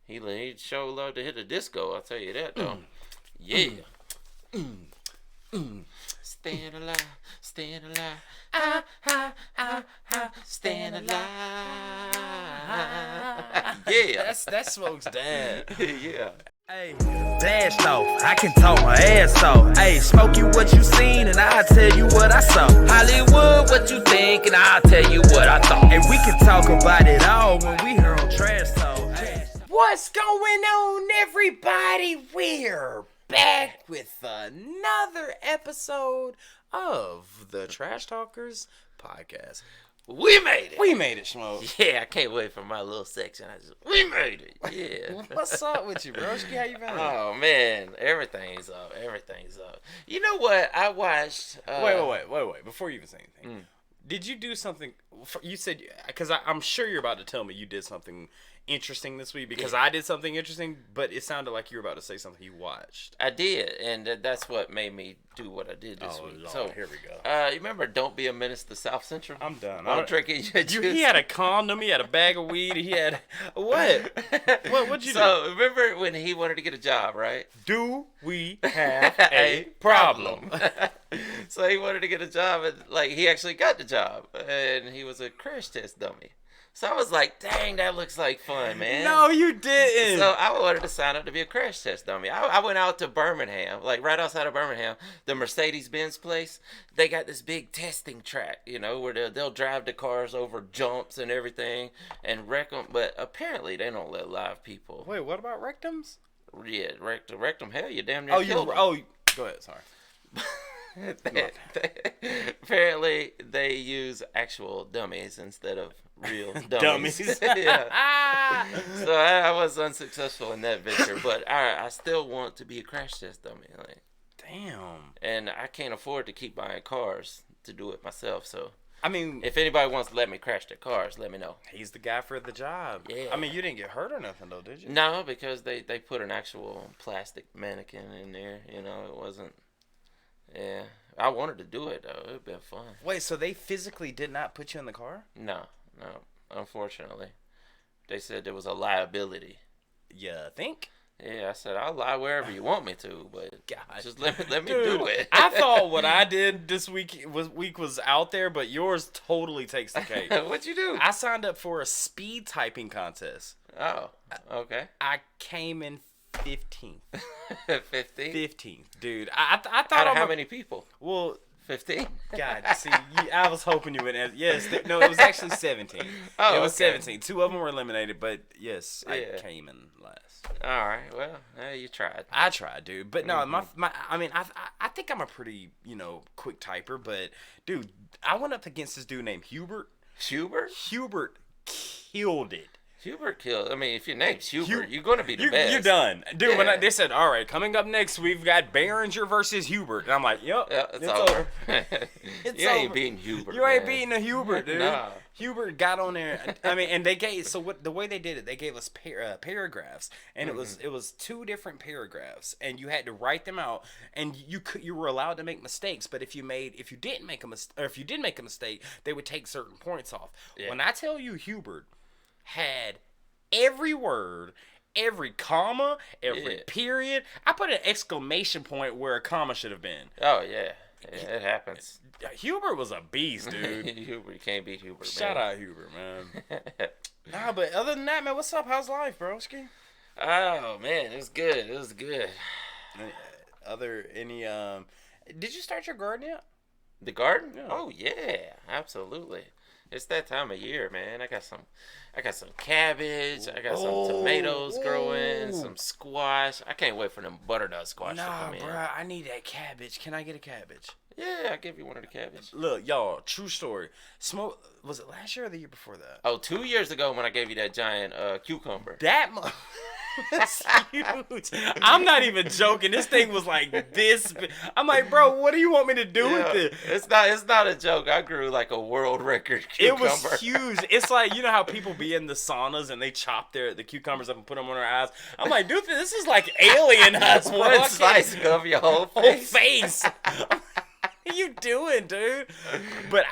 He sure love to hit a disco. I'll tell you that though. Yeah. Staying alive, staying alive. Staying alive. Yeah. That's Smoke's dad. Yeah. Hey, blast off, I can talk my ass off. Hey, Smokey, what you seen, and I'll tell you what I saw. Hollywood, what you think, and I'll tell you what I thought. And we can talk about it all when we here on Trash Talk. Hey. What's going on, everybody? We're back with another episode of the Trash Talkers podcast. We made it. We made it, Smoke. Yeah, I can't wait for my little section. We made it. Yeah. What's up with you, broski? How you been? Oh man, everything's up. Everything's up. You know what? I watched. Wait. Before you even say anything, did you do something? You said, because I'm sure you're about to tell me you did something interesting this week, because I did something interesting, but it sounded like you were about to say something you watched. I did, and that's what made me do what I did this week. Lord, so here we go. You remember "Don't Be a Menace to South Central"? I'm done. I'm drinking your juice. He had a condom. He had a bag of weed. He had what? What'd you do? So remember when he wanted to get a job, right? Do we have a problem? So he wanted to get a job, and like he actually got the job, and he was a crash test dummy. So I was like, dang, that looks like fun, man. No, you didn't. So I wanted to sign up to be a crash test dummy. I went out to Birmingham, like right outside of Birmingham, the Mercedes-Benz place. They got this big testing track, you know, where they'll drive the cars over jumps and everything and wreck them. But apparently they don't let live people. Wait, what about rectums? Yeah, rectum. Hell, you damn near killed them. Go ahead, sorry. Apparently they use actual dummies instead of real dummies. Yeah. So I was unsuccessful in that venture, but I still want to be a crash test dummy. Like, damn. And I can't afford to keep buying cars to do it myself. So I mean, if anybody wants to let me crash their cars, let me know. He's the guy for the job. Yeah. I mean, you didn't get hurt or nothing though, did you? No, because they put an actual plastic mannequin in there. You know, it wasn't. Yeah, I wanted to do it though. It'd been fun. Wait, so they physically did not put you in the car? No. Unfortunately, they said there was a liability. Yeah, think? Yeah, I said I'll lie wherever you want me to, but God, just let me dude, do it. I thought what I did this week was out there, but yours totally takes the cake. What'd you do? I signed up for a speed typing contest. Oh, okay. I came in 15th. 15th, dude. I thought out of how many people? Well, 15. God, see, I was hoping you would. Yes, no, it was actually 17. Oh, it was okay. 17. 2 of them were eliminated, but yes, I came in last. All right, well, you tried. I tried, dude, but no, I think I'm a pretty quick typer, but dude, I went up against this dude named Hubert. Hubert killed it. Hubert killed. I mean, if your name's Hubert, you're going to be the best. You're done. Dude, yeah. When they said, all right, coming up next, we've got Behringer versus Hubert. And I'm like, yep, it's over. You ain't over. beating Hubert. You ain't beating a Hubert, dude. Nah. Hubert got on there. I mean, and they gave, the way they did it, they gave us paragraphs. And it was 2 different paragraphs. And you had to write them out. And you were allowed to make mistakes. But if you didn't make a mistake, they would take certain points off. Yeah. When I tell you Hubert had every word, every comma, every period. I put an exclamation point where a comma should have been. Oh, yeah. It happens. Hubert was a beast, dude. Hubert, you can't beat Hubert, man. Shout out Hubert, man. Nah, but other than that, man, what's up? How's life, broski? Oh, man, it was good. Did you start your garden yet? The garden? Yeah. Oh, yeah, absolutely. It's that time of year, man. I got some cabbage. I got some tomatoes growing, some squash. I can't wait for them butternut squash to come in. Nah, bro, I need that cabbage. Can I get a cabbage? Yeah, I'll give you one of the cabbage. Look, y'all, true story. Was it last year or the year before that? Oh, 2 years ago when I gave you that giant cucumber. That It's huge. I'm not even joking. This thing was like this. I'm like, bro, what do you want me to do with it? It's not a joke. I grew like a world record cucumber. It was huge. It's like, you know how people be in the saunas and they chop the cucumbers up and put them on their eyes? I'm like, dude, this is like alien eyes. One slice of your whole face. What are you doing, dude? But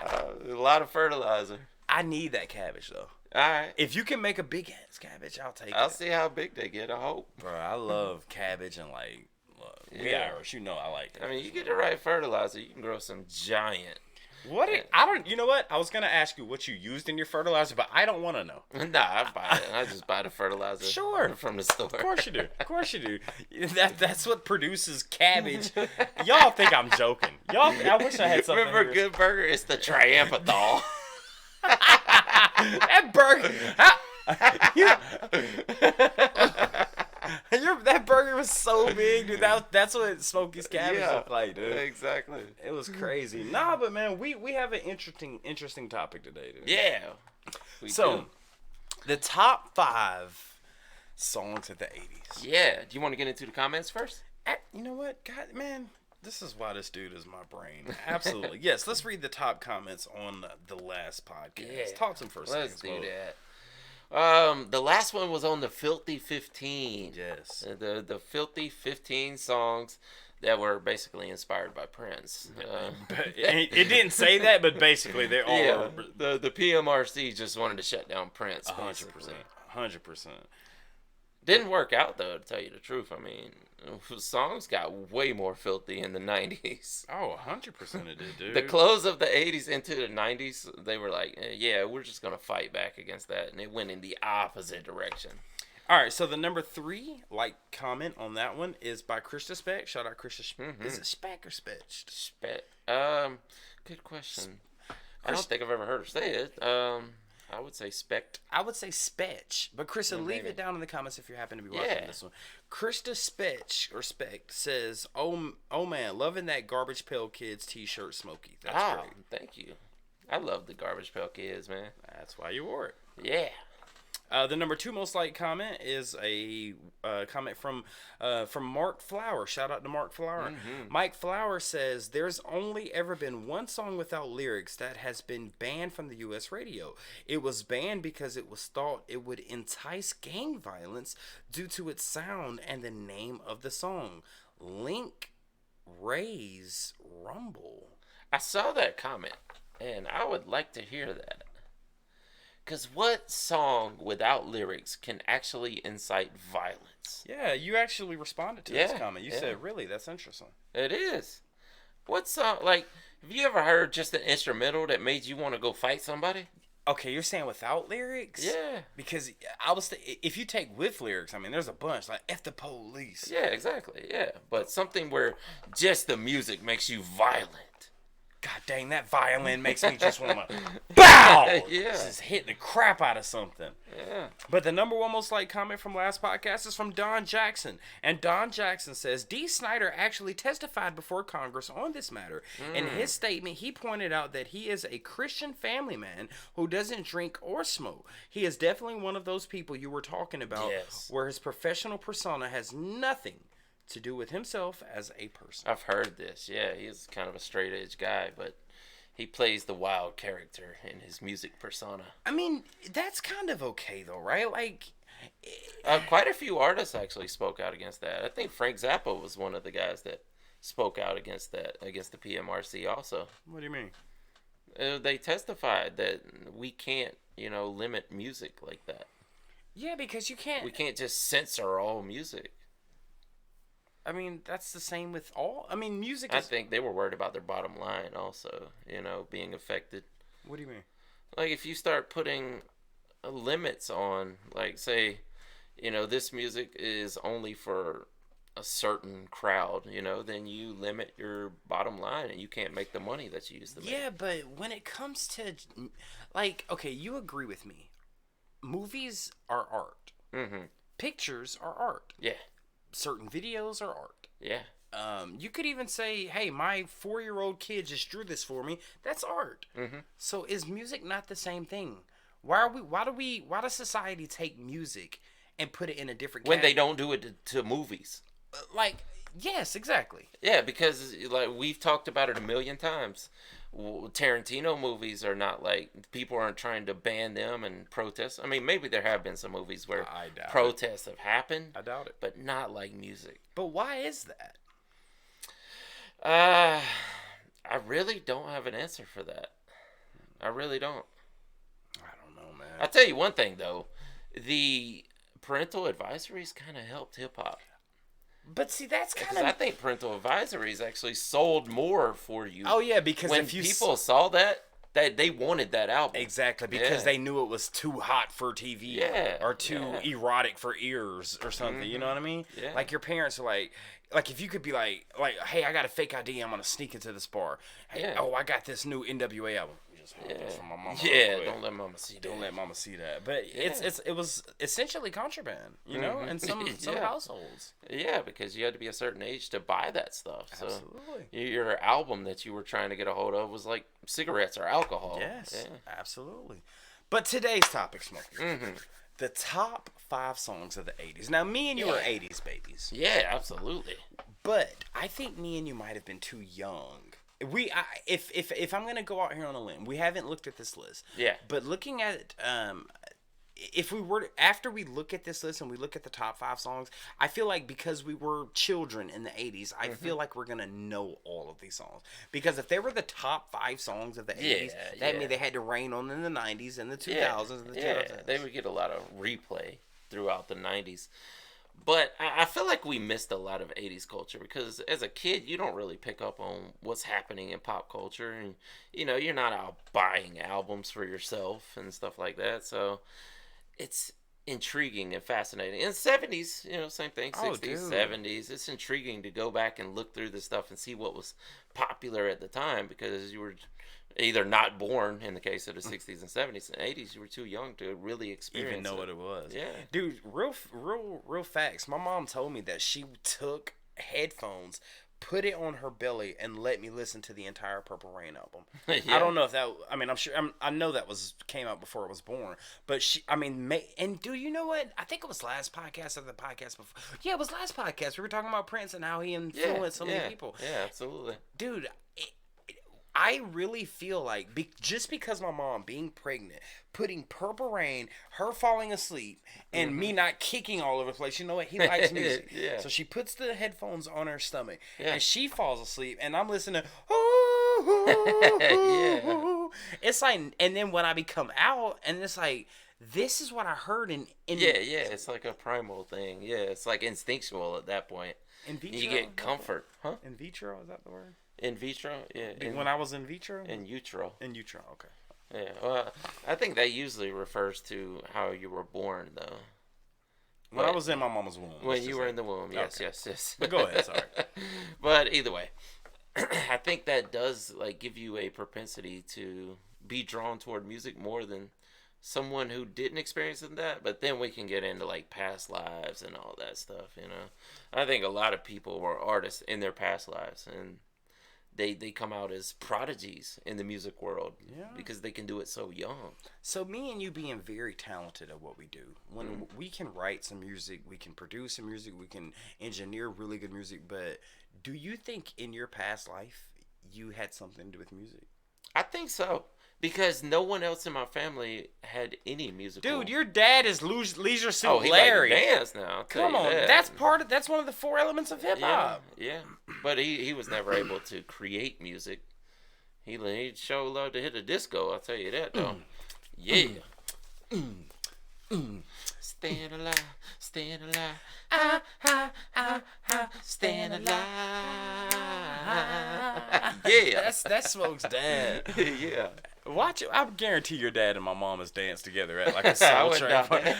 a lot of fertilizer. I need that cabbage though. All right. If you can make a big ass cabbage, I'll take I'll it. see how big they get. I hope. Bro, I love cabbage and like, look, we Yeah. Irish, you know I like I mean, cabbage. you get the right fertilizer, you can grow some giant. You know what? I was gonna ask you what you used in your fertilizer, but I don't want to know. Nah, I buy it. I just buy the fertilizer. Sure. From the store. Of course you do. Of course you do. That's what produces cabbage. Y'all think I'm joking. I wish I had something. Remember Good Burger? It's the triamphethol. That burger. That burger was so big, dude. That's what Smokey's cabbage looked like, dude. Exactly. It was crazy. Nah, but man, we have an interesting topic today, dude. Yeah. So, the top 5 songs of the 80s. Yeah. Do you want to get into the comments first? You know what? God, man, this is why this dude is my brain. Absolutely. Yes, let's read the top comments on the last podcast. Yeah. Talk to him for a second. Let's do that. The last one was on the Filthy 15. Yes. The Filthy 15 songs that were basically inspired by Prince. It didn't say that, but basically they all Yeah, are. the PMRC just wanted to shut down Prince. 100%. 100%. Didn't work out though, to tell you the truth. I mean, songs got way more filthy in the 90s. Oh, 100% it did, dude. The close of the 80s into the 90s, they were like, yeah, we're just going to fight back against that. And it went in the opposite direction. All right, so the number 3 comment on that one is by Krista Speck. Shout out Krista Speck. Is it Speck or Spetched? Speck. Good question. I don't think I've ever heard her say it. I would say Specked. I would say Spetch, but Krista, leave maybe. it down in the comments if you happen to be watching this one. Krista Spetch or Speck says, "Oh man, loving that Garbage Pail Kids t-shirt, Smokey. That's great. Thank you. I love the Garbage Pail Kids, man. That's why you wore it." Yeah. The number 2 most liked comment is a comment from Mark Flower. Shout out to Mark Flower. Mm-hmm. Mike Flower says, "There's only ever been one song without lyrics that has been banned from the U.S. radio. It was banned because it was thought it would entice gang violence due to its sound and the name of the song, Link Ray's Rumble." I saw that comment, and I would like to hear that. Because what song without lyrics can actually incite violence? Yeah, you actually responded to this comment. You said, "Really? That's interesting." It is. What song? Like, have you ever heard just an instrumental that made you want to go fight somebody? Okay, you're saying without lyrics? Yeah. Because if you take with lyrics, I mean, there's a bunch like "F the police." Yeah, exactly. Yeah. But something where just the music makes you violent. God dang, that violin makes me just want to BOW! Yeah. Just hit the crap out of something. Yeah. But the number 1 most liked comment from last podcast is from Don Jackson. And Don Jackson says, "D. Snyder actually testified before Congress on this matter. In his statement, he pointed out that he is a Christian family man who doesn't drink or smoke. He is definitely one of those people you were talking about where his professional persona has nothing to do with himself as a person." I've heard this. Yeah, he's kind of a straight edge guy, but he plays the wild character in his music persona. I mean, that's kind of okay though, right? Like, quite a few artists actually spoke out against that. I think Frank Zappa was one of the guys that spoke out against that, against the PMRC also. What do you mean? They testified that we can't, limit music like that. Yeah, because you can't. We can't just censor all music. I mean, that's the same with all. I mean, music I is. think they were worried about their bottom line also, being affected. What do you mean? Like, if you start putting limits on, like, say, this music is only for a certain crowd, then you limit your bottom line and you can't make the money that you used to make. Yeah, but when it comes to, like, okay, you agree with me. Movies are art. Mm-hmm. Pictures are art. Yeah. Certain videos are art. Yeah. You could even say, "Hey, my 4-year-old kid just drew this for me." That's art. Mm-hmm. So is music not the same thing? Why does society take music and put it in a different when they don't do it to movies? Like, yes, exactly. Yeah, because like we've talked about it a million times. Tarantino movies are not like, people aren't trying to ban them and protest. I mean, maybe there have been some movies where protests have happened. I doubt it. But not like music. But why is that? I really don't have an answer for that. I really don't. I don't know, man. I'll tell you one thing though, the parental advisories kind of helped hip hop. But see, that's kind Because of. I think parental advisories actually sold more for you. Oh yeah, because when if you people saw that they wanted that album. exactly because they knew it was too hot for TV, or too erotic for ears or something. You know what I mean? Yeah. Like your parents are like if you could be like, hey, I got a fake ID, I'm gonna sneak into this bar. Hey, oh, I got this new NWA album. Just hold this from my mama. Don't let mama see that. Don't let mama see that. But it was essentially contraband, you know, in some households. Yeah, because you had to be a certain age to buy that stuff. So Absolutely. your album that you were trying to get a hold of was like cigarettes or alcohol. Yes, absolutely. But today's topic, Smokey. The top 5 songs of the 80s. Now, me and you are 80s babies. Yeah, absolutely. But I think me and you might have been too young. If I'm gonna go out here on a limb, we haven't looked at this list. Yeah. But looking at if we were after we look at this list and we look at the top 5 songs, I feel like because we were children in the 80s, I feel like we're gonna know all of these songs. Because if they were the top 5 songs of the 80s, that means they had to reign on in the 90s and the 2000s and the 2000s. They would get a lot of replay throughout the 90s. But I feel like we missed a lot of 80s culture because as a kid, you don't really pick up on what's happening in pop culture. And, you know, you're not out buying albums for yourself and stuff like that. So it's intriguing and fascinating. In the 70s, you know, same thing, 60s, 70s. It's intriguing to go back and look through this stuff and see what was popular at the time because you were either not born in the case of the 60s and 70s and 80s. You were too young to really experience even know what it was. Yeah. Dude, real facts. My mom told me that she took headphones, put it on her belly, and let me listen to the entire Purple Rain album. I don't know if that. I mean, I know that came out before I was born. But and do you know what? I think it was last podcast or the podcast before. Yeah, it was last podcast. We were talking about Prince and how he influenced so many people. Yeah, absolutely. Dude, I really feel like just because my mom being pregnant, putting Purple Rain, her falling asleep, and me not kicking all over the place. You know what? He likes music. So she puts the headphones on her stomach, and she falls asleep, and I'm listening to, It's like, and then when I become out, and it's like, this is what I heard in it's like a primal thing. Yeah, it's like instinctual at that point. In vitro? You get comfort. Huh? In vitro, is that the word? In vitro? Yeah. When I was in vitro? In utero. In utero, okay. Yeah, well, I think that usually refers to how you were born, though. When I was in my mama's womb. When you were in the womb, yes. But go ahead, sorry. But either way, I think that does like give you a propensity to be drawn toward music more than someone who didn't experience that. But then we can get into like past lives and all that stuff, you know. I think a lot of people were artists in their past lives, and they come out as prodigies in the music world because they can do it so young. So me and you being very talented at what we do, when we can write some music, we can produce some music, we can engineer really good music, but do you think in your past life you had something to do with music? I think so. Because no one else in my family had any musical. Dude, your dad is Leisure Suit Larry. Larry. He dance now. Come on, that's one of the 4 elements of hip hop. Yeah, but he was never able to create music. He'd show love to hit a disco. I'll tell you that though. Yeah. Staying alive, staying alive, staying alive. Yeah, that's Smoke's dad. Yeah. Watch it. I guarantee your dad and my mom has danced together at like a Soul Train party.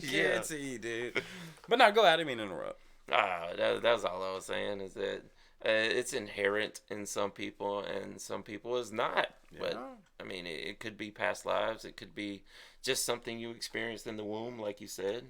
Guarantee, dude. But now go ahead. I didn't mean to interrupt. That's all I was saying is that it's inherent in some people and some people is not. Yeah. But I mean, it could be past lives. It could be just something you experienced in the womb, like you said.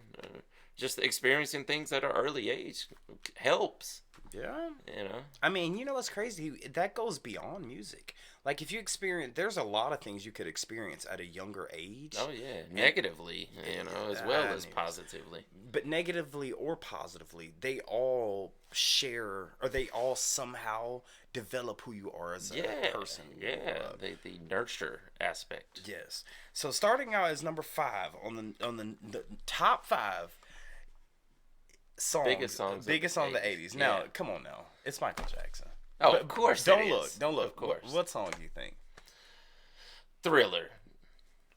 Just experiencing things at an early age helps. Yeah. You know? I mean, you know what's crazy? That goes beyond music. Like, if you experience, there's a lot of things you could experience at a younger age. Oh, yeah. Negatively, you know, as well as positively. But negatively or positively, they all share, or they all somehow develop who you are as a person. Yeah, the nurture aspect. Yes. So, starting out as number 5 on the top 5 songs. Biggest song of the 80s. Now, come on now. It's Michael Jackson. Oh, of course. Don't look. Of course. What song do you think? Thriller.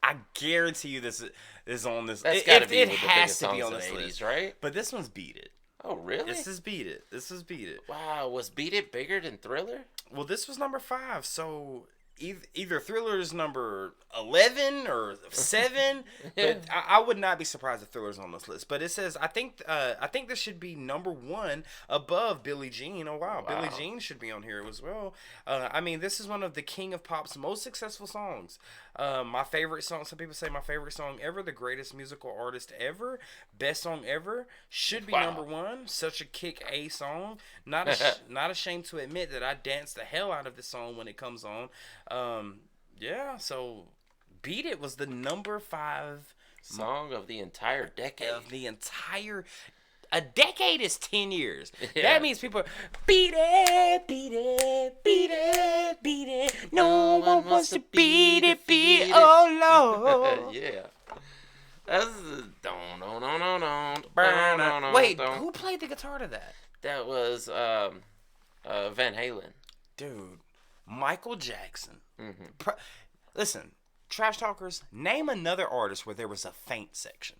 I guarantee you this is on this. That's got to be it one of the has biggest to be songs on in this the 80s, list, right? But this one's Beat It. Oh, really? This is Beat It. Wow, was Beat It bigger than Thriller? Well, this was number 5, so either Thriller's number 11 or 7. But I would not be surprised if Thriller's on this list. But it says I think this should be number 1 above Billie Jean. Oh wow, Billie Jean should be on here as well. I mean, this is one of the King of Pop's most successful songs. My favorite song. Some people say my favorite song ever. The greatest musical artist ever. Best song ever. Should be number 1. Such a kick A song. Not ashamed to admit that I dance the hell out of this song when it comes on. Yeah. So, Beat It was the number 5 song of the entire decade. A decade is 10 years. Yeah. That means people are, beat it, beat it, beat it, beat it. No one wants to beat it, oh Lord. Yeah. That's Wait, who played the guitar to that? That was Van Halen. Dude, Michael Jackson. Mm-hmm. Listen, trash talkers, name another artist where there was a faint section.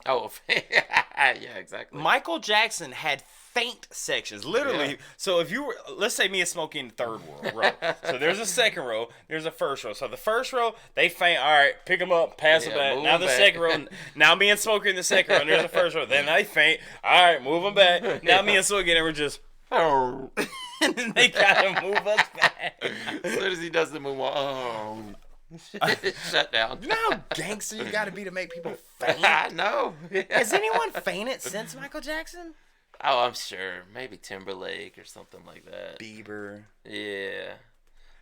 Oh, yeah, exactly. Michael Jackson had faint sections, literally. Yeah. So if you were, let's say me and Smokey in the third row. So there's a second row, there's a first row. So the first row, they faint. All right, pick them up, pass it back. Now the second row, now me and Smokey in the second row, and there's the first row. Then they faint. All right, move them back. Now me and Smokey, and we're just, and then they gotta move us back. As soon as he does the moonwalk, shut down. You know how gangster you gotta be to make people faint? I know. Has anyone fainted since Michael Jackson? Oh, I'm sure. Maybe Timberlake or something like that. Bieber. Yeah.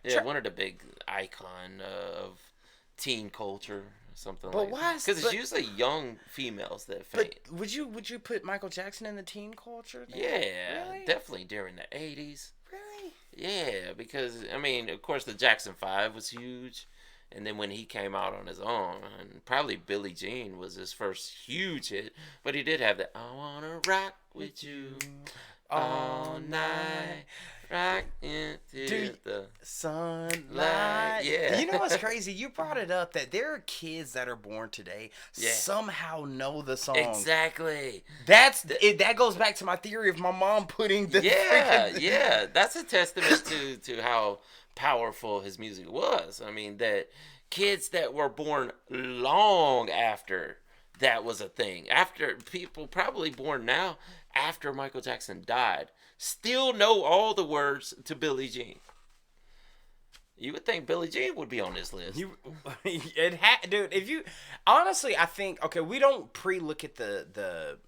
Yeah, one of the big icon of teen culture. Something But like why? Because it's usually young females that faint. But would you put Michael Jackson in the teen culture thing? Yeah, Really? definitely during the 80s. Really? Yeah, because, I mean, of course, the Jackson 5 was huge. And then when he came out on his own, and probably Billie Jean was his first huge hit. But he did have that, I wanna rock with you all night. Rock into the sunlight. Yeah. You know what's crazy? You brought it up that there are kids that are born today somehow know the song. Exactly. That goes back to my theory of my mom putting the Yeah. That's a testament to how powerful his music was. I mean, that kids that were born long after that was a thing, after people probably born now after Michael Jackson died, still know all the words to Billie Jean. You would think Billie Jean would be on this list. Dude, if you honestly, I think we don't pre-look at the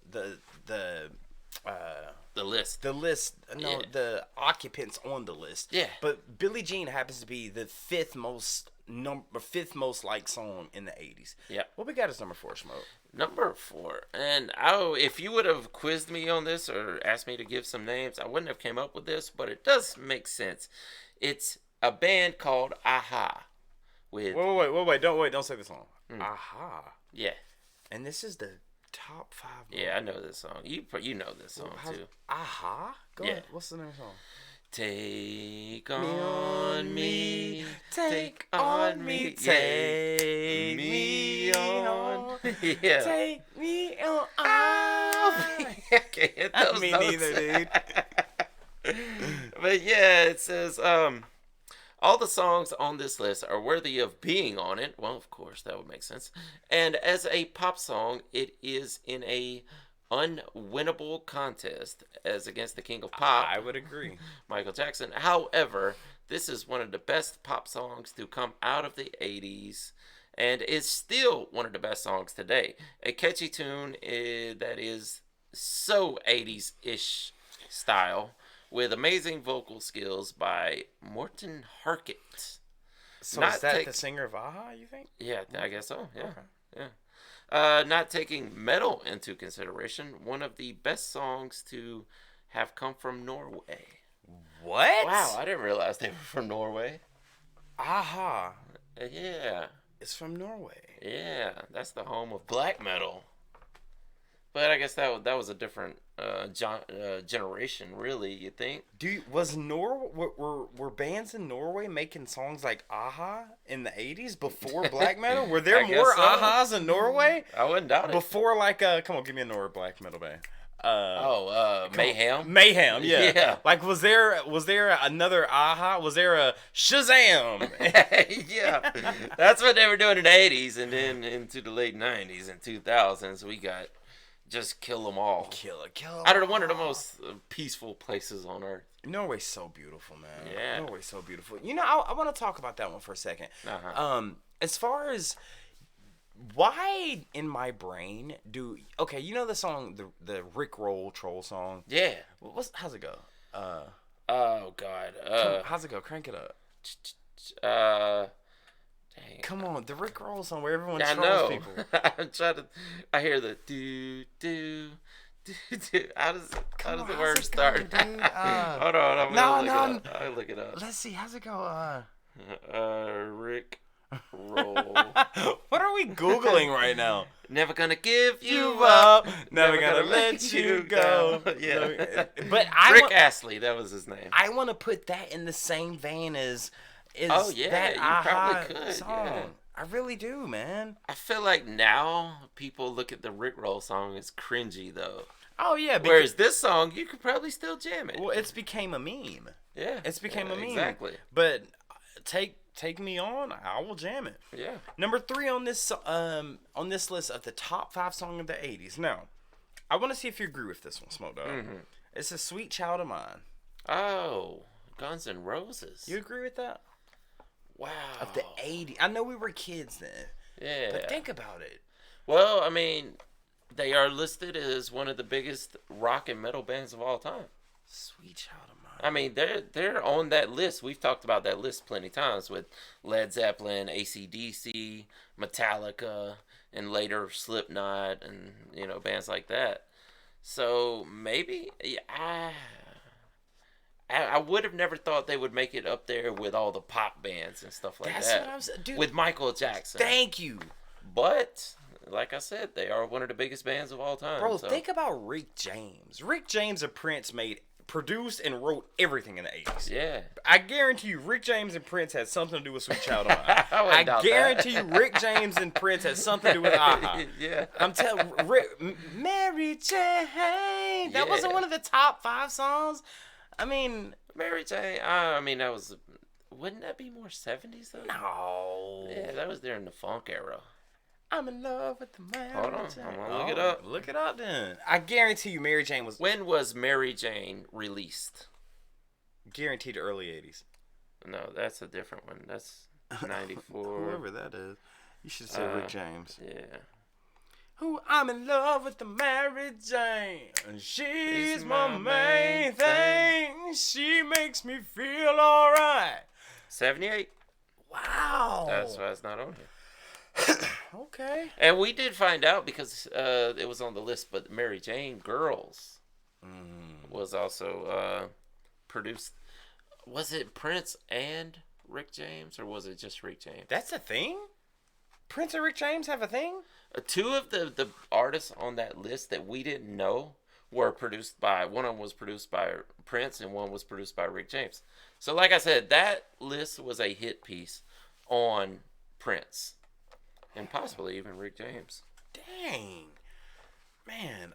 list. The occupants on the list. Yeah. But Billie Jean happens to be the fifth most liked song in the 80s. Yeah. What we got as number 4, Smoke? Number 4. And if you would have quizzed me on this or asked me to give some names, I wouldn't have came up with this, but it does make sense. It's a band called Aha. With Wait, don't say the song. Aha. Yeah. And this is the top 5. Yeah, I know this song. You know this song too. Aha? Go ahead. What's the name of the song? Take on me, take on me, take me on, yeah. Take me on. I can't hit those Me notes. neither, dude. But yeah, it says all the songs on this list are worthy of being on it. Well, of course, that would make sense. And as a pop song, it is in a unwinnable contest as against the king of pop. I would agree. Michael Jackson. However, this is one of the best pop songs to come out of the 80s and is still one of the best songs today. A catchy tune that is so 80s-ish style with amazing vocal skills by Morton Harkett. So is that the singer of Aha, you think? Yeah, I guess so. Yeah. Okay. Yeah. Not taking metal into consideration, one of the best songs to have come from Norway. What? Wow, I didn't realize they were from Norway. Aha. Yeah. It's from Norway. Yeah, that's the home of black metal. But I guess that was a different generation, really. You think? Was were bands in Norway making songs like Aha in the 80s before black metal? Were there I guess more so. Ahas in Norway? I wouldn't doubt it. Before come on, give me a Norway black metal band. Mayhem. Mayhem, yeah. Yeah. Like, was there another Aha? Was there a Shazam? Yeah, that's what they were doing in the 80s, and then into the late 90s and 2000s, we got just kill them all. Kill Out of one of the most peaceful places on earth. Norway's so beautiful, man. Yeah. Norway's so beautiful. You know, I want to talk about that one for a second. As far as why in my brain you know the song, the Rick Roll Troll song? Yeah. How's it go? Oh God. How's it go? Crank it up. Dang. Come on, the Rick Roll song where everyone I trolls know. people. I'm trying to. I hear the do do do do. How does the word start? Hold on. I'll look it up. Let's see. How's it go? Rick Roll. What are we Googling right now? Never gonna give you You up. Never gonna let you go. Yeah. But Rick Astley, that was his name. I want to put that in the same vein as Oh, yeah, that you Aha probably could, song. yeah. I really do, man. I feel like now people look at the Rick Roll song as cringy though. Oh yeah. Whereas this song, you could probably still jam it. Well, it's became a meme. Yeah. It's became a meme. Exactly. But take me on, I will jam it. Yeah. Number 3 on this list of the top 5 songs of the 80s. Now, I want to see if you agree with this one, Smoke Dog. Mm-hmm. It's A Sweet Child of Mine. Oh, Guns N' Roses. You agree with that? Wow. Of the 80s. I know we were kids then. Yeah. But think about it. Well, I mean, they are listed as one of the biggest rock and metal bands of all time. Sweet Child of Mine. I mean, they're on that list. We've talked about that list plenty times with Led Zeppelin, AC/DC, Metallica, and later Slipknot, and bands like that. So maybe I would have never thought they would make it up there with all the pop bands and stuff like That's that. what I'm saying, dude. With Michael Jackson. Thank you. But like I said, they are one of the biggest bands of all time. Bro, so. think about Rick James. Rick James and Prince produced and wrote everything in the 80s. Yeah. I guarantee you Rick James and Prince had something to do with Sweet Child of Mine. I guarantee you Rick James and Prince had something to do with Aha. Yeah. I'm telling Mary Jane. That wasn't one of the top 5 songs. I mean, Mary Jane. I mean, that was. Wouldn't that be more 70s though? no. Yeah, that was during the funk era. I'm in love with the Mary Hold on, Jane. I'm gonna look it up. Look it up then. I guarantee you Mary Jane was When was Mary Jane released? guaranteed early 80s. No, that's a different one. That's 94. Whoever that is. You should say Rick James. Yeah. Who I'm in love with the Mary Jane. And she's She's my my main main thing. She makes me feel alright. 78. Wow. That's why it's not on here. Okay. And we did find out because it was on the list, but Mary Jane Girls was also produced. Was it Prince and Rick James, or was it just Rick James? That's a thing? Prince and Rick James have a thing? 2 of the artists on that list that we didn't know were produced by, one of them was produced by Prince and one was produced by Rick James. So like I said, that list was a hit piece on Prince and possibly even Rick James. Dang. Man,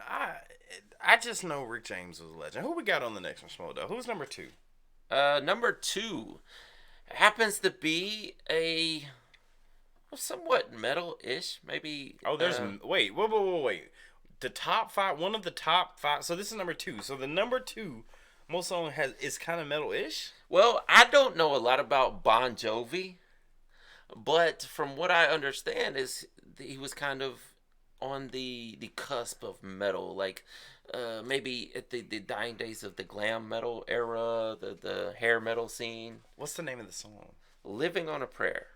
I just know Rick James was a legend. Who we got on the next one, Smoke Dog? Who's number 2? Number 2 happens to be a somewhat metal-ish, maybe. Oh, there's wait. The top 5, one of the top 5. So this is number 2. So the number 2 most song is kind of metal-ish. Well, I don't know a lot about Bon Jovi, but from what I understand is he was kind of on the cusp of metal, like maybe at the dying days of the glam metal era, the hair metal scene. What's the name of the song? Living on a Prayer.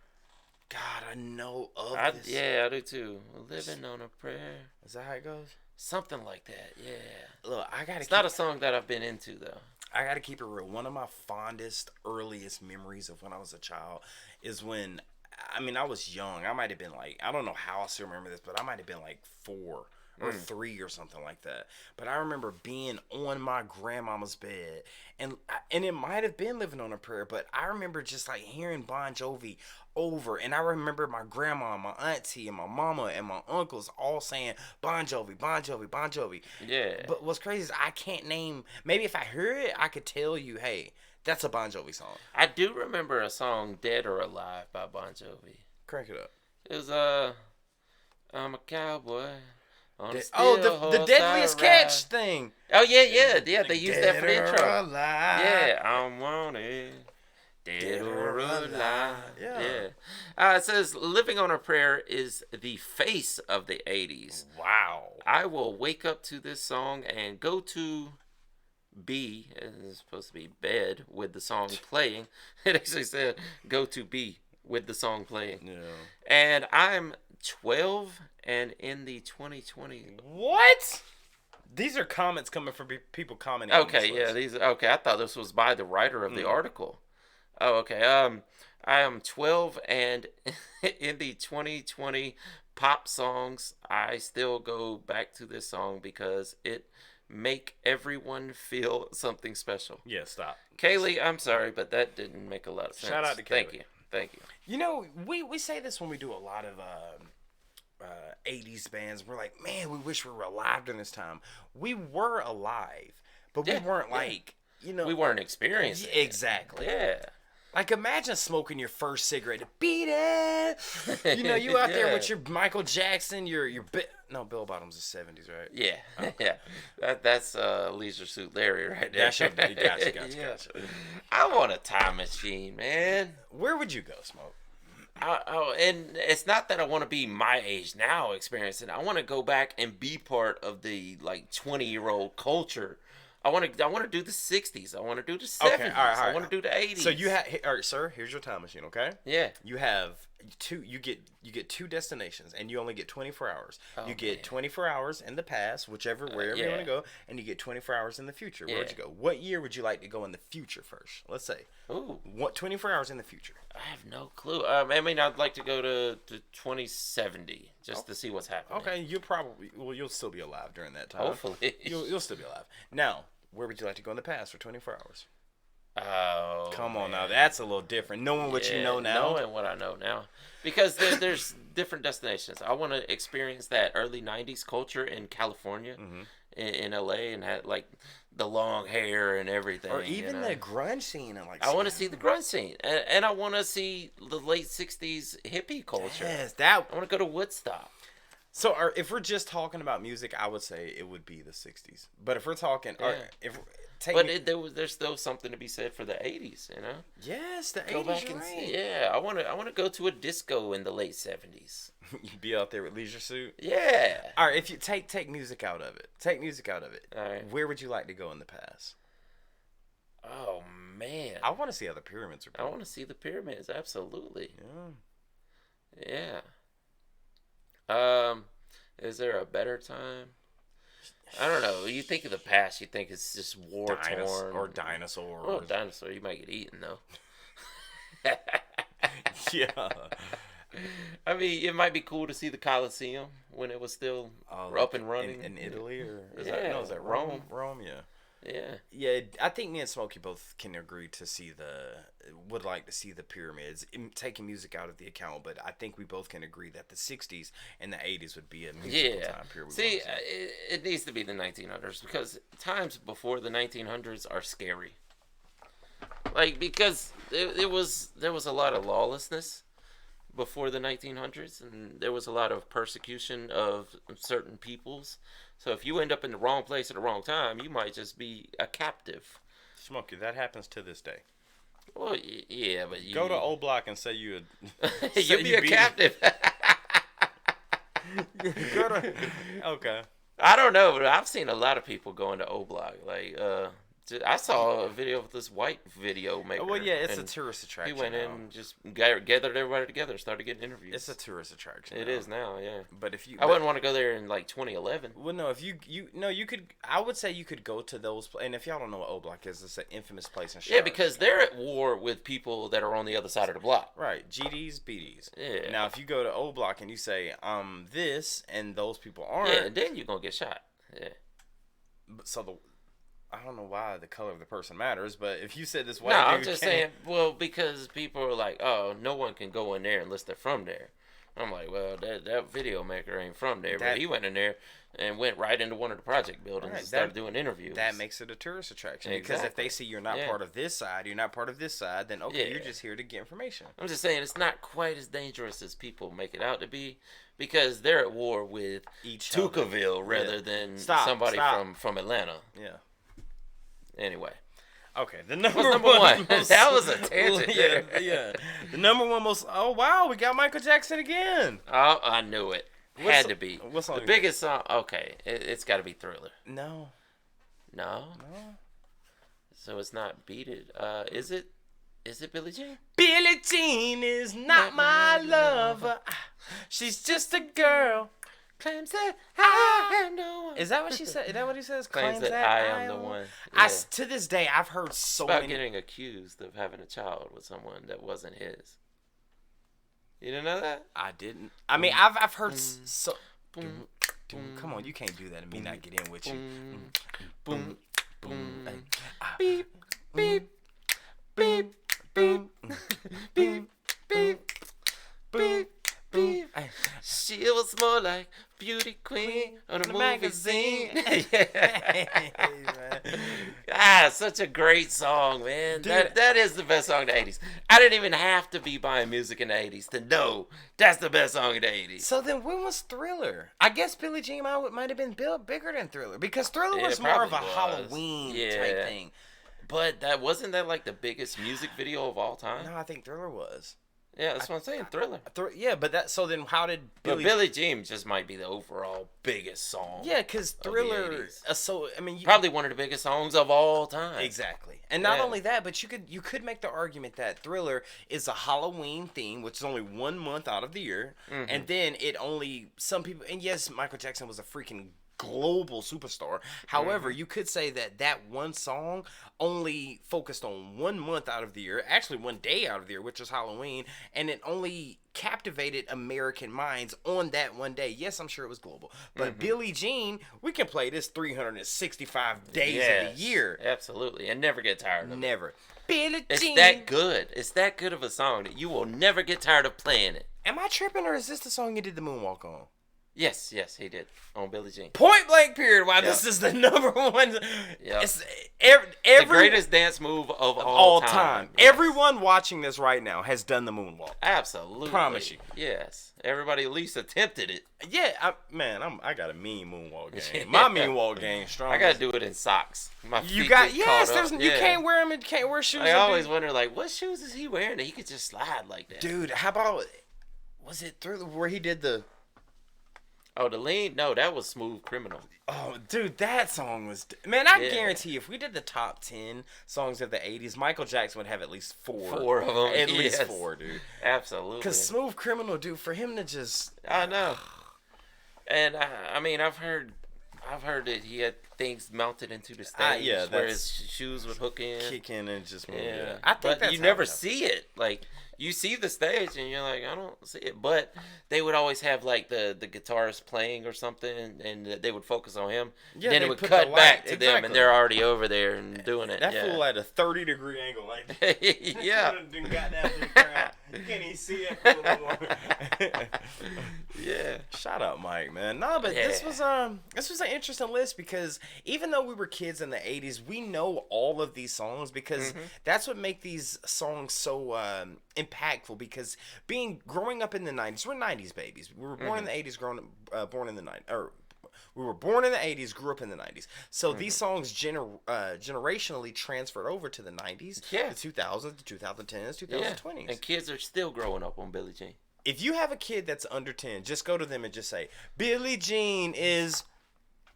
God, I know of this. Yeah, I do too. Living on a Prayer. Is that how it goes? Something like that, yeah. Look, It's not a song that I've been into, though. I gotta keep it real. One of my fondest, earliest memories of when I was a child is when, I was young. I might have been like, I don't know how I still remember this, but I might have been like 4 or 3 or something like that. But I remember being on my grandmama's bed, and it might have been Living on a Prayer, but I remember just like hearing Bon Jovi over, and I remember my grandma, my auntie, and my mama and my uncles all saying Bon Jovi, Bon Jovi, Bon Jovi. Yeah. But what's crazy is I can't name. Maybe if I hear it, I could tell you, hey, that's a Bon Jovi song. I do remember a song, Dead or Alive, by Bon Jovi. Crank it up. It was, I'm a cowboy. On a The Deadliest Catch thing. Oh, yeah. They used that for the intro. Alive. Yeah, I'm wanted. Dead or alive. Yeah. It says, Living on a Prayer is the face of the 80s. Wow. I will wake up to this song and go to B, it's supposed to be bed, with the song playing. It actually said, go to B with the song playing. Yeah. And I'm 12 and in the 2020. What? These are comments coming from people commenting. Okay, yeah, these. Okay, I thought this was by the writer of the article. Oh, okay. I am 12 and in the 2020 pop songs, I still go back to this song because it make everyone feel something special. Yeah, stop. Kaylee, I'm sorry, but that didn't make a lot of sense. Shout out to Kaylee. Thank you. You know, we say this when we do a lot of 80s bands. We're like, man, we wish we were alive during this time. We were alive, but we weren't like, you know. We weren't experiencing it. Exactly. Yeah. Like, imagine smoking your first cigarette. Beat it! You know, you out there with your Michael Jackson, no, Bill Bottom's the 70s, right? Yeah. Yeah. That's Leisure Suit Larry right there. Gotcha. I want a time machine, man. Where would you go, Smoke? And it's not that I want to be my age now experiencing it. I want to go back and be part of the, like, 20-year-old culture. I want to do the 60s. I want to do the 70s. Okay, all right. I want to do the 80s. So you have, all right, sir. Here's your time machine. Okay. Yeah. You have two. You get two destinations, and you only get 24 hours. You get 24 hours in the past, wherever you want to go, and you get 24 hours in the future. Where would you go? What year would you like to go in the future first? Let's say. Ooh. What 24 hours in the future? I have no clue. I mean, I'd like to go to 2070 just to see what's happening. Okay, you'll still be alive during that time. Hopefully. You'll still be alive. Now, where would you like to go in the past for 24 hours? Oh, come on now, that's a little different. Knowing what you know now. Knowing what I know now, because there's different destinations. I want to experience that early '90s culture in California, in LA, and had like the long hair and everything, or even the grunge scene. I want to see the grunge scene, and I want to see the late '60s hippie culture. Yes, I want to go to Woodstock. So, if we're just talking about music, I would say it would be the '60s. But if we're talking, there's still something to be said for the '80s, you know. Yes, the go '80s. Back and see. Yeah, I want to go to a disco in the late '70s. You'd be out there with Leisure Suit. Yeah. All right, if you take music out of it, All right. Where would you like to go in the past? Oh man, I want to see how the pyramids are built. I want to see the pyramids. Absolutely. Yeah. Is there a better time? I don't know. You think of the past, you think it's just war torn or dinosaurs. Well, dinosaur, you might get eaten though. Yeah. I mean, it might be cool to see the Colosseum when it was still up and running in Italy, or is that Rome? Rome, yeah. Yeah. I think me and Smokey both can agree would like to see the pyramids, taking music out of the account, but I think we both can agree that the 60s and the 80s would be a musical time period. See, it needs to be the 1900s because times before the 1900s are scary. Like, because there was a lot of lawlessness before the 1900s, and there was a lot of persecution of certain peoples. So if you end up in the wrong place at the wrong time, you might just be a captive. Smokey, that happens to this day. Well, yeah, but you go to O Block and say you you'll be a captive. Okay. I don't know, but I've seen a lot of people going to O Block, like I saw a video of this white video maker. Well, yeah, it's a and tourist attraction. He went in now. and just gathered everybody together, started getting interviews. It's a tourist attraction. It now. is now, yeah. But if you, I wouldn't want to go there in like 2011. Well, no, if you could. I would say you could go to those. And if y'all don't know what O Block is, it's an infamous place in Charlotte. Yeah, because they're at war with people that are on the other side of the block. Right, GDs, BDs. Yeah. Now, if you go to O Block and you say this, and those people aren't, Yeah, and then you're gonna get shot. Yeah. So I don't know why the color of the person matters, but if you said this white No, dude I'm just saying. Well, because people are like, oh, no one can go in there unless they're from there. I'm like, well, that video maker ain't from there, but he went in there and went right into one of the project buildings and started doing interviews. That makes it a tourist attraction Exactly. because if they see you're not part of this side, you're not part of this side, then you're just here to get information. I'm just saying it's not quite as dangerous as people make it out to be, because they're at war with Tukaville rather than somebody from Atlanta. Yeah. Anyway. Okay, the number one. Most, that was a tangent. Yeah. The number one most. Oh wow, we got Michael Jackson again. Oh, I knew it. Had to be. What song? The biggest song. Okay, it's got to be Thriller. No. So it's not Beat It. Is it? Is it Billie Jean? Billie Jean is not my lover. She's just a girl. Claims that I am the one. Is that what she said? Is that what he says? Claims that I am the one. Yeah. To this day, I've heard so many. About getting accused of having a child with someone that wasn't his. You didn't know that? I didn't. I mean, I've heard so. Come on, you can't do that and me not get in with you. Boom, boom, beep, beep, beep, beep, beep, beep, beep. She was more like beauty queen on a magazine. Such a great song, man. That is the best song in the 80s. I didn't even have to be buying music in the 80s to know that's the best song in the 80s. So then when was Thriller? I guess Billie Jean might have been bigger than Thriller, because Thriller was more of a Halloween type thing. But wasn't that like the biggest music video of all time? No, I think Thriller was. Yeah, that's what I'm saying. Thriller. So then how did Billie Jean just might be the overall biggest song. Yeah, because Thriller. Probably one of the biggest songs of all time. Exactly, and not only that, but you could make the argument that Thriller is a Halloween theme, which is only 1 month out of the year, and then some people. And yes, Michael Jackson was a freaking global superstar. However, you could say that one song only focused on 1 month out of the year, actually 1 day out of the year, which is Halloween, and it only captivated American minds on that one day. Yes, I'm sure it was global, but Billie Jean, we can play this 365 days of the year. Absolutely, and never get tired of it. Never. Billie Jean. It's that good. It's that good of a song that you will never get tired of playing it. Am I tripping, or is this the song you did the moonwalk on? Yes, he did on Billie Jean. Point blank period. Wow, this is the number one. Yeah, it's the greatest dance move of all time. Yes. Everyone watching this right now has done the moonwalk. Absolutely, promise you. Yes, everybody at least attempted it. Yeah, I got a mean moonwalk game. My moonwalk game strong. I gotta do it in socks. My feet you can't wear them. You can't wear shoes. I always wonder, like, what shoes is he wearing that he could just slide like that? Dude, how about was it Thriller where he did the? Oh, the lean? No, that was Smooth Criminal. Oh, dude, that song was... Man, I guarantee if we did the top 10 songs of the 80s, Michael Jackson would have at least 4. 4 of them. At least 4, dude. Absolutely. Because Smooth Criminal, dude, for him to just... I know. And, I mean, I've heard that he had things mounted into the stage where his shoes would hook in. Kick in and just move. Yeah. I think but you never see it. Like... You see the stage and you're like, I don't see it. But they would always have like the guitarist playing or something, and they would focus on him. Yeah, then it would cut back to them, and they're already over there and doing it. That fool at a 30-degree angle, like yeah. You can't even see it. Yeah. Shout out, Mike, man. No, but this was an interesting list, because even though we were kids in the 80s, we know all of these songs, because that's what make these songs so impactful. Because growing up in the 90s, we're 90s babies. We were born in the 80s, born in the 90s, or we were born in the 80s, grew up in the 90s. So these songs generationally transferred over to the 90s, the 2000s, the 2010s, 2020s. And kids are still growing up on Billie Jean. If you have a kid that's under 10, just go to them and just say, Billie Jean is...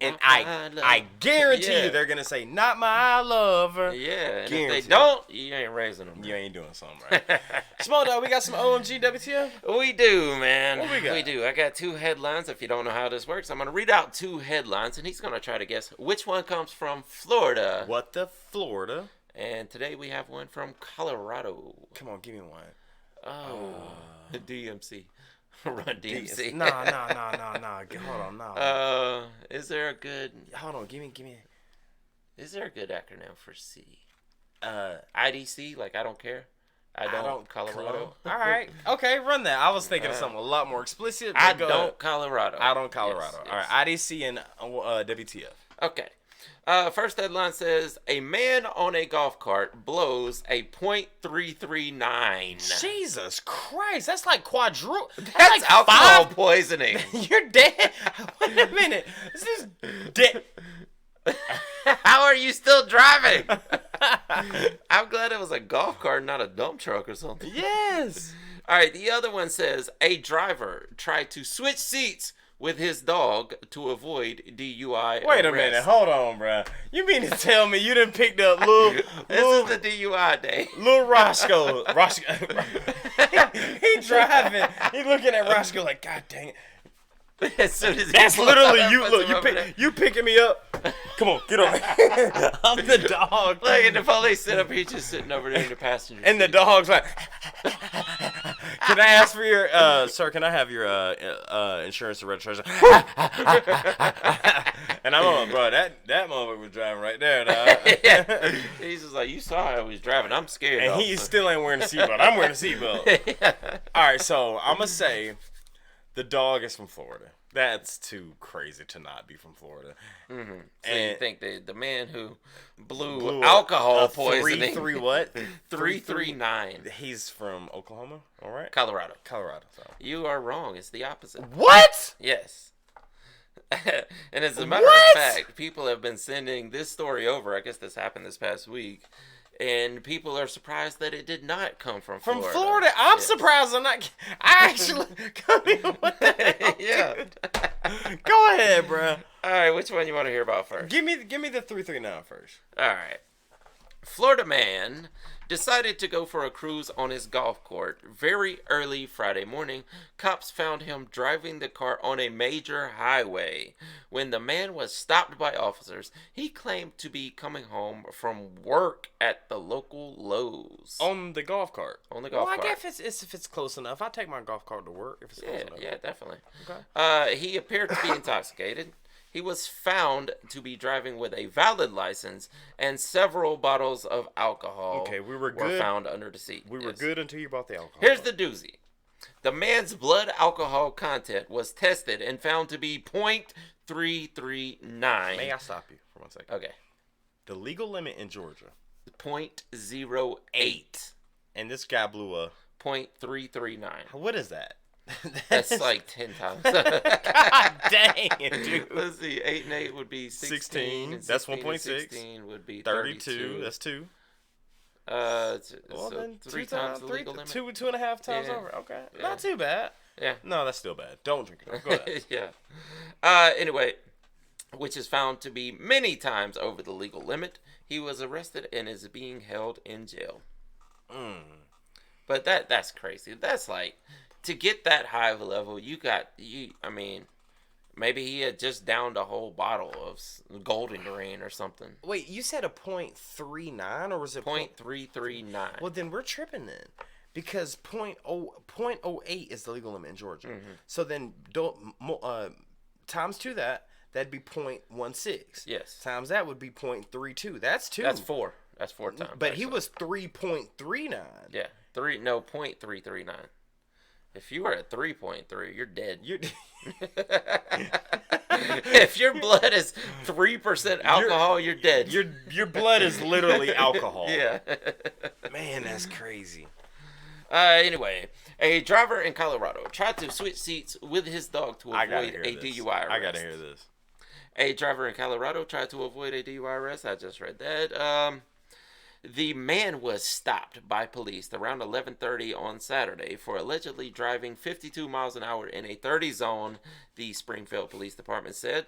And Not I my love. I guarantee Yeah. you they're gonna say, "Not my lover." Yeah, and if Guaranteed. they don't, you ain't raising them. You ain't doing something right. Small dog, we got some OMG WTF. We do, man. What we got? We do. I got 2 headlines. If you don't know how this works, I'm going to read out 2 headlines, and he's going to try to guess which one comes from Florida. What the Florida? And today we have one from Colorado. Come on, give me one. Oh, DMC. Run DMC. No. Hold on, no. Is there a good? Hold on, give me. Is there a good acronym for C? IDC, like I don't care. I don't Colorado. All right, okay, run that. I was thinking of something a lot more explicit. I But go don't ahead. Colorado. I don't Colorado. Yes, All yes. right, IDC and WTF. Okay. First headline says a man on a golf cart blows a .339. Jesus Christ, that's like quadruple. That's like alcohol poisoning. You're dead. Wait a minute. This is dead. How are you still driving? I'm glad it was a golf cart, not a dump truck or something. Yes. All right, the other one says a driver tried to switch seats with his dog to avoid DUI. Wait a arrest. minute. Hold on, bruh. You mean to tell me you done picked up This is the DUI day. Little Roscoe. He driving. He looking at Roscoe like, God dang it. As soon as he That's pulls literally up, you. puts Look, him over there. you picking me up. Come on, get on. I'm the dog. Look, and the police sit up here just sitting over there in the passenger And the seat. dog's like, can I ask for your, sir, can I have your insurance and registration? And I'm on, bro, that motherfucker was driving right there. Dog. Yeah. He's just like, you saw how he was driving. I'm scared. And he still ain't wearing a seatbelt. I'm wearing a seatbelt. All right, so I'm going to say the dog is from Florida. That's too crazy to not be from Florida. Mm-hmm. So And you think the man who blew alcohol poisoning? 3 what? 339. He's from Oklahoma, all right? Colorado. Colorado. So. You are wrong. It's the opposite. What? Yes. And as a matter of fact, people have been sending this story over. I guess this happened this past week. And people are surprised that it did not come from Florida. From Florida? I'm Yes. surprised I'm not. I actually. What the hell, Yeah. dude? Go ahead, bro. All right, which one you want to hear about first? Give me the 339 first. All right. Florida man decided to go for a cruise on his golf court very early Friday morning. Cops found him driving the cart on a major highway. When the man was stopped by officers, he claimed to be coming home from work at the local Lowe's. On the golf cart. On the golf well, cart. I guess if it's close enough, I take my golf cart to work if it's close enough. Yeah, definitely. Okay. He appeared to be intoxicated. He was found to be driving with a valid license, and several bottles of alcohol Okay, we were good. found under the seat. We were Yes. good until you brought the alcohol. Here's the doozy. The man's blood alcohol content was tested and found to be .339. May I stop you for 1 second? Okay. The legal limit in Georgia, .08. and this guy blew a. .339. What is that? That's like 10 times. God dang it, dude. Let's see. 8 and 8 would be 16. and That's 16 and 1.6. 16 would be 32. That's 2. Well, Well, so then 3 times the legal limit. 2.5 times Yeah. over. Okay, Yeah. not too bad. Yeah. No, that's still bad. Don't drink it. Go ahead. Yeah. Anyway, which is found to be many times over the legal limit. He was arrested and is being held in jail. But that's crazy. That's like, to get that high of a level, I mean, maybe he had just downed a whole bottle of Golden Rain or something. Wait, you said a .39 or was it .339. Well, then we're tripping then, because .08 is the legal limit in Georgia. Mm-hmm. So then times 2 that'd be .16. Yes. Times that would be .32. That's 2. That's 4. That's 4 times. But actually. he was 3.39. Yeah. .339. If you were at 3.3, you're dead. If your blood is 3% alcohol, you're dead. Your blood is literally alcohol. Yeah. Man, that's crazy. Anyway, a driver in Colorado tried to switch seats with his dog to avoid a DUI arrest. I gotta hear this. A driver in Colorado tried to avoid a DUI arrest. I just read that. The man was stopped by police around 11:30 on Saturday for allegedly driving 52 miles an hour in a 30 zone, the Springfield Police Department said.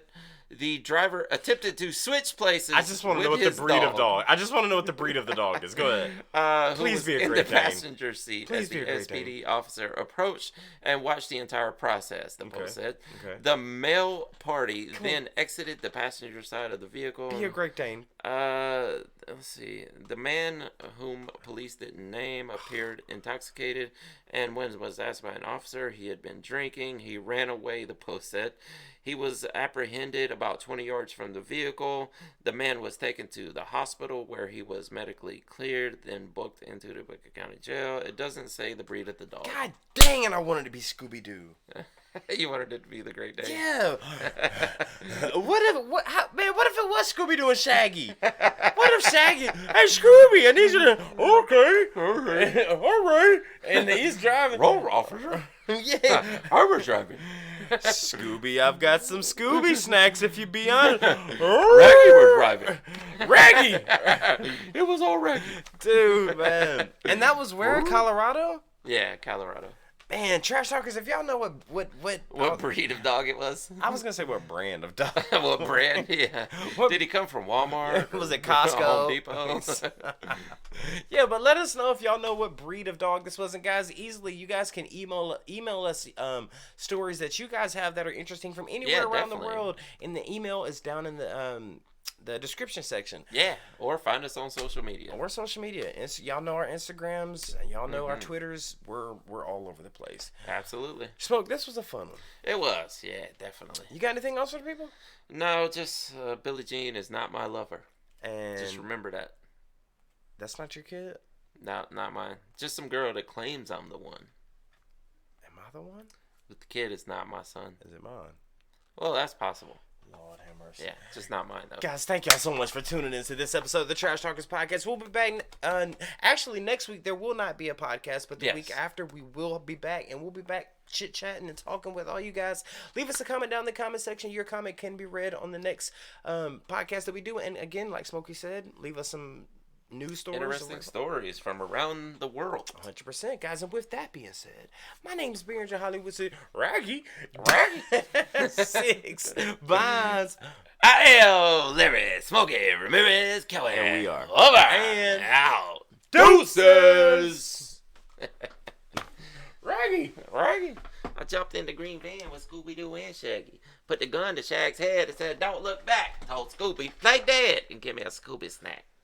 The driver attempted to switch places. I just want to know what the breed of dog. I just want to know what the breed of the dog is. Go ahead. Please be a in Great the Dane. passenger seat Please as be the a Great SPD officer approached and watched the entire process. The post said. Okay. The male party then exited the passenger side of the vehicle. Be a Great Dane. Let's see. The man whom police didn't name appeared intoxicated, and when was asked by an officer, he had been drinking. He ran away, the post said. He was apprehended about 20 yards from the vehicle. The man was taken to the hospital where he was medically cleared, then booked into the Wicked County Jail. It doesn't say the breed of the dog. God dang it, I wanted to be Scooby-Doo. You wanted it to be the Great Dane. Yeah. What if it was Scooby-Doo and Shaggy? What if Shaggy, hey Scooby, I need you to, okay, all right. And he's driving. Roll, officer. Yeah. I was driving. Scooby, I've got some Scooby snacks if you be honest. Raggy was driving. Raggy. It was all Raggy. Dude, man. And that was where? Colorado? Yeah, Colorado. Man, Trash Talkers, if y'all know What breed of dog it was? I was gonna say what brand of dog. What brand? Yeah. Did he come from Walmart? Was it Costco? Home Depot? Yeah, but let us know if y'all know what breed of dog this was. And guys, easily you guys can email us stories that you guys have that are interesting from anywhere around definitely. the world. And the email is down in the description section. Yeah, or find us on social media. Or social media. Y'all know our Instagrams. Y'all know our Twitters. We're all over the place. Absolutely. Smoke, this was a fun one. It was, yeah, definitely. You got anything else for the people? No, just Billie Jean is not my lover. And Just remember that. that's not your kid? Not mine. Just some girl that claims I'm the one. Am I the one? But the kid is not my son. Is it mine? Well, that's possible. Lord have mercy. Yeah, just not mine, though. Guys, thank y'all so much for tuning into this episode of the Trash Talkers Podcast. We'll be back. Actually, next week there will not be a podcast, but the week after we will be back, and we'll be back chit-chatting and talking with all you guys. Leave us a comment down in the comment section. Your comment can be read on the next podcast that we do. And again, like Smokey said, leave us some news stories. Interesting stories from around the world. 100%, guys. And with that being said, my name's Berenger Hollywood. Said Raggy. 6 Bonds. I am Larry Smokey Ramirez Kelly. And we are over and out. Deuces. Raggy. I jumped in the green van with Scooby-Doo and Shaggy. Put the gun to Shag's head and said, "Don't look back." Told Scooby, "Play dead and give me a Scooby snack."